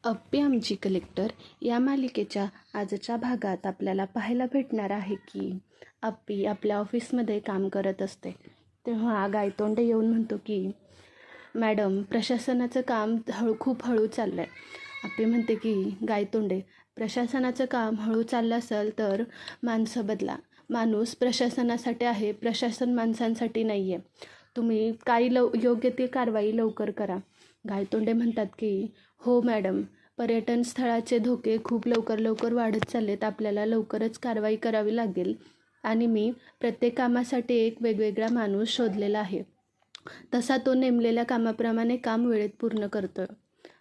अप्पी आमची कलेक्टर या मालिकेच्या आजच्या भागात आपल्याला पाहायला भेटणार आहे की अप्पी आपल्या ऑफिसमध्ये काम करत असते. तेव्हा गायतोंडे येऊन म्हणतो की मॅडम, प्रशासनाचं काम खूप हळू चाललं आहे. अप्पी म्हणते की गायतोंडे, प्रशासनाचं काम हळू चाललं असेल तर माणसं बदला. माणूस प्रशासनासाठी आहे, प्रशासन माणसांसाठी नाही आहे. तुम्ही काही योग्य ती कारवाई लवकर करा. गायतोंडे म्हणतात की हो मॅडम, पर्यटन स्थळाचे धोके खूप लवकर वाढत चाललेत. आपल्याला लवकरच कारवाई करावी लागेल आणि मी प्रत्येक कामासाठी एक वेगवेगळा माणूस शोधलेला आहे. तसा तो नेमलेल्या कामाप्रमाणे काम वेळेत पूर्ण करतो.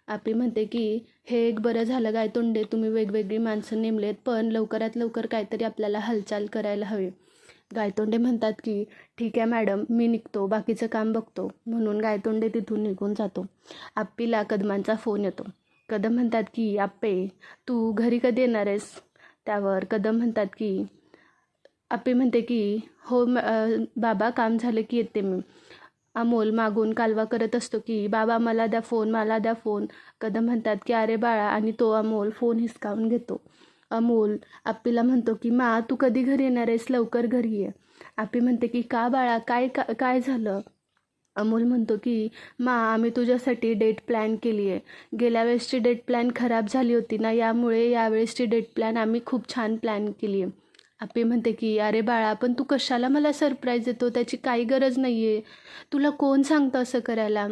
अप्पी म्हणते की हे एक बरं झालं गायतोंडे, तुम्ही वेगवेगळी माणसं नेमलेत, पण लवकरात लवकर काहीतरी आपल्याला हालचाल करायला हवी. गायतोंडे म्हणतात की ठीक आहे मॅडम, मी निघतो, बाकीचं काम बघतो. म्हणून गायतोंडे तिथून निघून जातो. अप्पीला कदमांचा फोन येतो. कदम म्हणतात की अप्पे, तू घरी कधी येणार आहेस? त्यावर कदम म्हणतात की अप्पी म्हणते की हो बाबा, काम झालं की येते मी. अमोल मागून कालवा करत असतो की बाबा मला द्या फोन, मला द्या फोन. कदम म्हणतात की अरे बाळा, आणि तो अमोल फोन हिसकावून घेतो. अमोल अप्पीला म्हणतो की मा, तू कधी घरी येणार आहेस? लवकर घरी ये. अप्पी म्हणते की का बाळा, काय झालं? अमोल म्हणतो की मा, आम्ही तुझ्यासाठी डेट प्लॅन केली आहे. गेल्या वेळेसची डेट प्लॅन खराब झाली होती ना, यामुळे यावेळेसची डेट प्लॅन आम्ही खूप छान प्लॅन केली आहे. अप्पी म्हणते की अरे बाळा, पण तू कशाला मला सरप्राईज देतो? त्याची काही गरज नाही आहे. तुला कोण सांगतं असं करायला?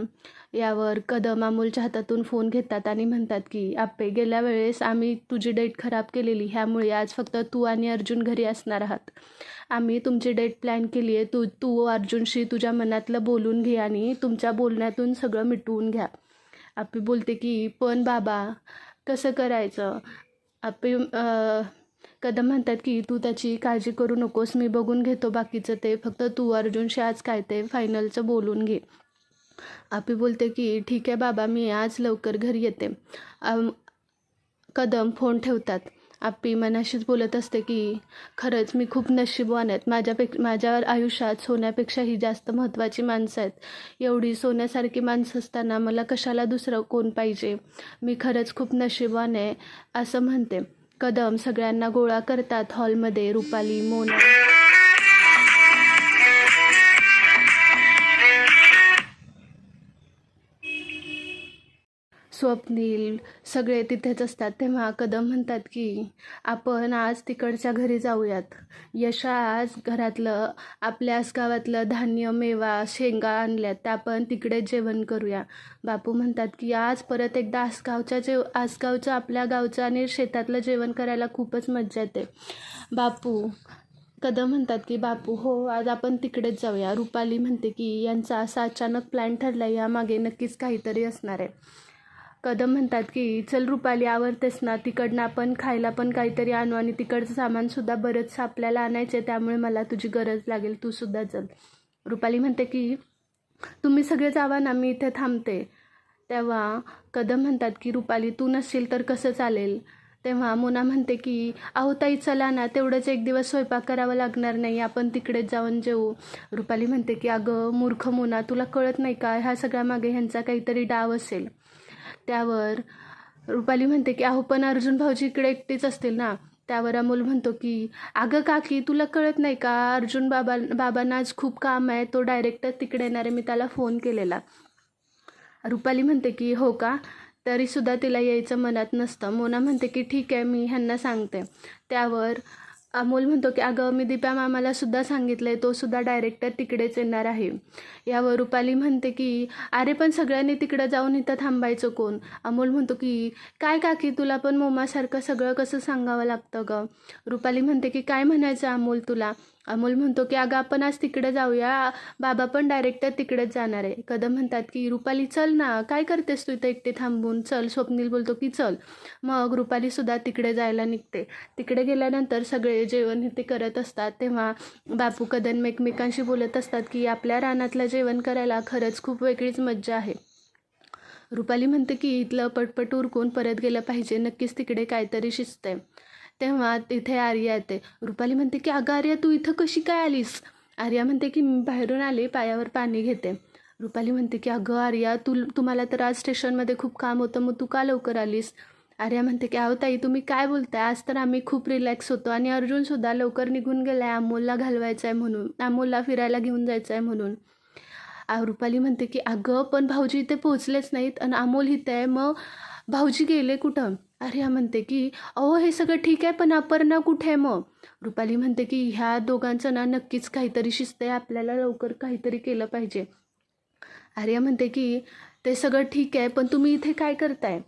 यावर कदम अमोलच्या हातातून फोन घेतात आणि म्हणतात की अप्पे, गेल्या वेळेस आम्ही तुझी डेट खराब केलेली, ह्यामुळे आज फक्त तू आणि अर्जुन घरी असणार आहात. आम्ही तुमची डेट प्लॅन केली आहे. तू अर्जुनशी तुझ्या मनातलं बोलून घे आणि तुमच्या बोलण्यातून सगळं मिटवून घ्या. अप्पी बोलते की पण बाबा, कसं करायचं? अप्पी कदम म्हणतात की तू त्याची काळजी करू नकोस, मी बघून घेतो बाकीचं ते, फक्त तू अर्जुनशी आज काय ते फायनलचं बोलून घे. अप्पी बोलते की ठीक आहे बाबा, मी आज लवकर घरी येते. कदम फोन ठेवतात. अप्पी मनाशीच बोलत असते की खरंच मी खूप नशीबवान आहेत. माझ्या आयुष्यात सोन्यापेक्षाही जास्त महत्त्वाची माणसं आहेत. एवढी सोन्यासारखी माणसं असताना मला कशाला दुसरं कोण पाहिजे? मी खरंच खूप नशीबवान आहे, असं म्हणते. कदम सगळ्यांना गोळा करतात हॉलमध्ये. रुपाली, मोना, स्वप्नील सगळे तिथेच असतात. तेव्हा कदम म्हणतात की आपण आज तिकडच्या घरी जाऊयात. यशा आज घरातलं आपल्याच गावातलं धान्य, मेवा, शेंगा आणल्यात, त्या आपण तिकडे जेवण करूया. बापू म्हणतात की आज परत एकदा आसगावचं आपल्या गावचं आणि शेतातलं जेवण करायला खूपच मज्जा येते. कदम म्हणतात की बापू हो, आज आपण तिकडेच जाऊया. रुपाली म्हणते की यांचा असा अचानक प्लॅन ठरला, यामागे नक्कीच काहीतरी असणार आहे. कदम म्हणतात की चल रुपाली, आवरतेस ना? तिकडनं आपण खायला पण काहीतरी आणू आणि तिकडचं सामानसुद्धा बरंचसं आपल्याला आणायचं आहे, त्यामुळे मला तुझी गरज लागेल, तू सुद्धा चल. रुपाली म्हणते की तुम्ही सगळे जावा ना, मी इथे थांबते. तेव्हा कदम म्हणतात की रुपाली, तू नसशील तर कसं चालेल? तेव्हा मोना म्हणते की अहो ताई, चला ना, तेवढंच एक दिवस स्वयंपाक करावा लागणार नाही, आपण तिकडेच जाऊन जेवू. रुपाली म्हणते की अगं मूर्ख मोना, तुला कळत नाही का, ह्या सगळ्यामागे ह्यांचा काहीतरी डाव असेल. त्यावर रुपाली म्हणते की अहो पण अर्जुन भाऊजी इकडे एकटेच असतील ना. त्यावर अमोल म्हणतो की अगं काकी, तुला कळत नाही का, अर्जुन बाबांना आज खूप काम आहे, तो डायरेक्टर तिकडे येणार आहे, मी त्याला फोन केलेला. रुपाली म्हणते की हो का, तरीसुद्धा तिला यायचं मनात नसतं. मोना म्हणते की ठीक आहे, मी ह्यांना सांगते. त्यावर अमोल म्हणतो की अगं, मी दीपा मामाला सुद्धा सांगितलं आहे, तो सुद्धा डायरेक्टर तिकडेच येणार आहे. यावर रुपाली म्हणते की अरे पण सगळ्यांनी तिकडं जाऊन इथं थांबायचं कोण? अमोल म्हणतो की काय काकी, तुला पण मोमासारखं सगळं कसं सांगावं लागतं गं? रुपाली म्हणते की काय म्हणायचं अमोल तुला? अमोल म्हणतो की अगं, आपण आज तिकडे जाऊया, बाबा पण डायरेक्टर तिकडेच जाणार आहे. कदम म्हणतात की रुपाली चल ना, काय करतेस तू इथं एकटे थांबून, चल. स्वप्नील बोलतो की चल. मग रुपालीसुद्धा तिकडे जायला निघते. तिकडे गेल्यानंतर सगळे जेवण ते करत असतात. तेव्हा बापू कदम एकमेकांशी बोलत असतात की आपल्या रानातलं जेवण करायला खरंच खूप वेगळीच मज्जा आहे. रुपाली म्हणते की इथलं पटपट उरकून परत गेलं पाहिजे, नक्कीच तिकडे काहीतरी शिजतंय. तेव्हा तिथे आर्या येते. रुपाली म्हणते की अगं आर्या, तू इथं कशी काय आलीस? आर्या म्हणते की मी बाहेरून आले, पायावर पाणी घेते. रुपाली म्हणते की अगं आर्या, तुम्हाला तर आज स्टेशनमध्ये खूप काम होतं, मग तू का लवकर आलीस? आर्या म्हणते की अहो ताई, तुम्ही काय बोलताय, आज तर आम्ही खूप रिलॅक्स होतो आणि अर्जुनसुद्धा लवकर निघून गेला आहे अमोलला घालवायचं आहे म्हणून, अमोलला फिरायला घेऊन जायचं आहे म्हणून. रुपाली म्हणते की अगं पण भाऊजी इथे पोहोचलेच नाहीत आणि अमोल इथे आहे, मग भाऊजी गेले कुठं? आर्या म्हणते की अहो हे सगळं ठीक आहे, पण अपर्णा कुठे आहे मग? रुपाली म्हणते की ह्या दोघांचं ना नक्कीच काहीतरी शिस्त आहे, आपल्याला लवकर काहीतरी केलं पाहिजे. आर्या म्हणते की ते सगळं ठीक आहे, पण तुम्ही इथे काय करताय?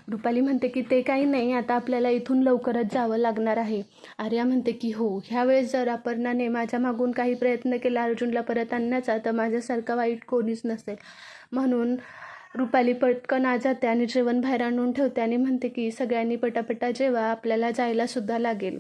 रुपाली म्हणते की ते काही नाही, आता आपल्याला इथून लवकरच जावं लागणार आहे. आर्या म्हणते की हो, ह्यावेळेस जर अपर्णाने माझ्या मागून काही प्रयत्न केला अर्जुनला परत आणण्याचा, तर माझ्यासारखा वाईट कोणीच नसेल. म्हणून रुपाली पटकन आज जाते आणि जेवण बाहेर आणून ठेवते आणि म्हणते की सगळ्यांनी पटापटा जेवा, आपल्याला जायलासुद्धा लागेल.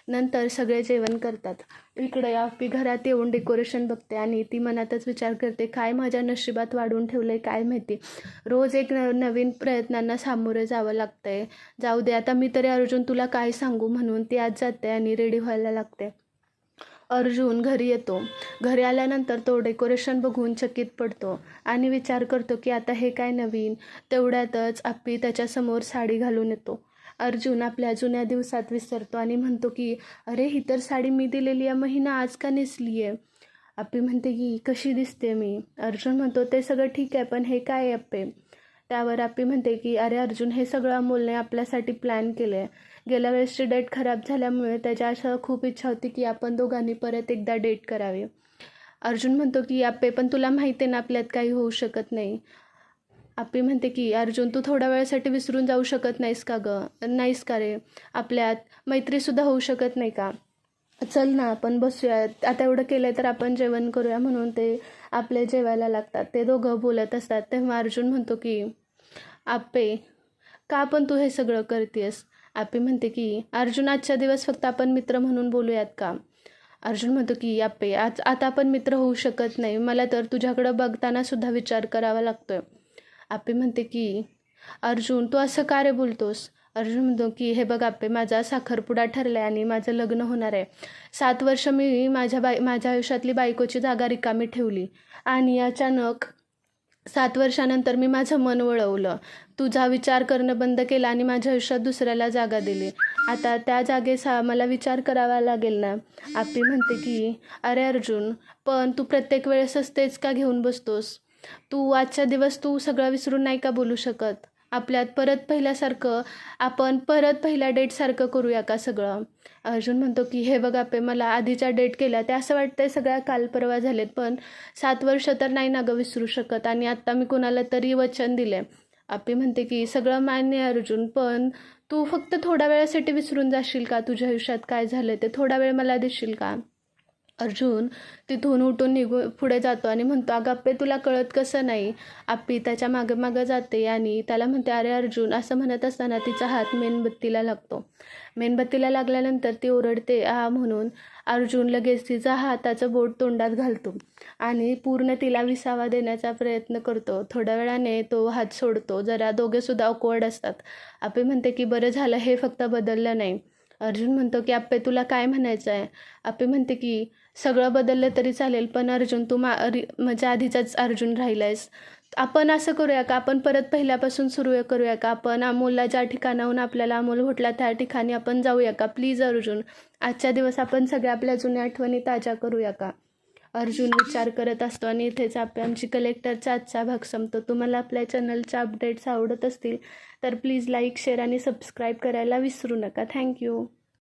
नंतर सगळे जेवण करतात. इकडे आपली घरात येऊन डेकोरेशन बघते आणि ती मनातच विचार करते, काय माझ्या नशिबात वाढून ठेवलं आहे काय माहिती. रोज एक नवीन प्रयत्नांना सामोरे जावं लागतं आहे. जाऊ दे आता, मी तरी अर्जुन तुला काय सांगू म्हणून ती आज जाते आणि रेडी व्हायला लागते. अर्जुन घरी येतो. घरी आल्यानंतर तो डेकोरेशन बघून चकित पडतो आणि विचार करतो की आता हे काय नवीन. तेवढ्यातच आप्पी त्याच्यासमोर साडी घालून येतो. अर्जुन आपल्या जुन्या दिवसात विसरतो आणि म्हणतो की अरे, ही तर साडी मी दिलेली आहे, मग आज का नेसली आहे? आप्पी म्हणते की कशी दिसते मी? अर्जुन म्हणतो ते सगळं ठीक आहे, पण हे काय आहे आप्पे? त्यावर आप्पी म्हणते की अरे अर्जुन, हे सगळं अमोलने आपल्यासाठी प्लॅन केलं आहे. गेल्या वेळेसची डेट खराब झाल्यामुळे त्याच्या असं खूप इच्छा होती की आपण दोघांनी परत एकदा डेट करावी. अर्जुन म्हणतो की आप्पे, पण तुला माहिती आहे ना आपल्यात काही होऊ शकत नाही. आप्पी म्हणते की अर्जुन, तू थोड्या वेळासाठी विसरून जाऊ शकत नाहीस का गं? नाहीस का रे? आपल्यात मैत्रीसुद्धा होऊ शकत नाही का? चल ना आपण बसूयात, आता एवढं केलं तर आपण जेवण करूया. म्हणून ते आपले जेवायला लागतात. ते दोघं बोलत असतात तेव्हा अर्जुन म्हणतो की आप्पे, का पण तू हे सगळं करतेस? आप्पी म्हणते की अर्जुन, आजच्या दिवस फक्त आपण मित्र म्हणून बोलूयात का? अर्जुन म्हणतो की आप्पे, आता आपण मित्र होऊ शकत नाही, मला तर तुझ्याकडं बघताना सुद्धा विचार करावा लागतोय. आप्पी म्हणते की अर्जुन, तू असं का रे बोलतोस? अर्जुन म्हणतो की हे बघ आप्पे, माझा साखरपुडा ठरला आहे आणि माझं लग्न होणार आहे. 7 वर्ष मी माझ्या आयुष्यातली बायकोची जागा रिकामी ठेवली आणि अचानक 7 वर्षानंतर मी माझं मन वळवलं. तुझा विचार करणं बंद केला आणि माझ्या आयुष्यात दुसऱ्याला जागा दिली. आता त्या जागेस मला विचार करावा लागेल ना. आप्पी म्हणते की अरे अर्जुन, पण तू प्रत्येक वेळेसच तेच का घेऊन बसतोस? तू आजच्या दिवस तू सगळं विसरून नाही का बोलू शकत? आपल्यात परत पहिल्यासारखं, आपण परत पहिल्या डेटसारखं करूया का सगळं? अर्जुन म्हणतो की हे बघ आप्पे, मला आधीच्या डेट केल्या त्या असं वाटतंय सगळ्या काल परवा झालेत, पण 7 वर्ष तर नाही ना गं विसरू शकत आणि आत्ता मी कोणाला तरी वचन दिले. आप्पी म्हणते की सगळं मान्य आहे अर्जुन, पण तू फक्त थोड्या वेळासाठी विसरून जाशील का तुझ्या आयुष्यात काय झालं ते? थोडा वेळ मला देशील का? अर्जुन तिथून उठून पुढे जातो आणि म्हणतो अगं आप्पे, तुला कळत कसं नाही? आप्पी त्याच्या मागं मागं जाते आणि त्याला म्हणते अरे अर्जुन, असं म्हणत असताना तिचा हात मेणबत्तीला लागतो. मेणबत्तीला लागल्यानंतर ती ओरडते म्हणून अर्जुन लगेच तिचा हाताचं बोट तोंडात घालतो आणि पूर्ण तिला विसावा देण्याचा प्रयत्न करतो. थोड्या वेळाने तो हात सोडतो. जरा दोघेसुद्धा ऑकवर्ड असतात. आप्पी म्हणते की बरं झालं हे फक्त बदललं नाही. अर्जुन म्हणतो की आप्पे, तुला काय म्हणायचं आहे? आप्पे म्हणते की सगळं बदललं तरी चालेल, पण अर्जुन तू माझ्या आधीचाच अर्जुन राहिला आहेस. आपण असं करूया का, आपण परत पहिल्यापासून सुरू करूया का? आपण अमोलला ज्या ठिकाणाहून आपल्याला अमोल भेटला त्या ठिकाणी आपण जाऊया का? प्लीज अर्जुन, आजच्या दिवस आपण सगळ्या आपल्या जुन्या आठवणी ताज्या करूया का? अर्जुन विचार करत असतो आणि इथेच आमची कलेक्टरचा आजचा भाग संपतो. तुम्हाला आपल्या चॅनलच्या अपडेट्स आवडत असतील तर प्लीज लाईक, शेअर आणि सबस्क्राईब करायला विसरू नका. थँक्यू.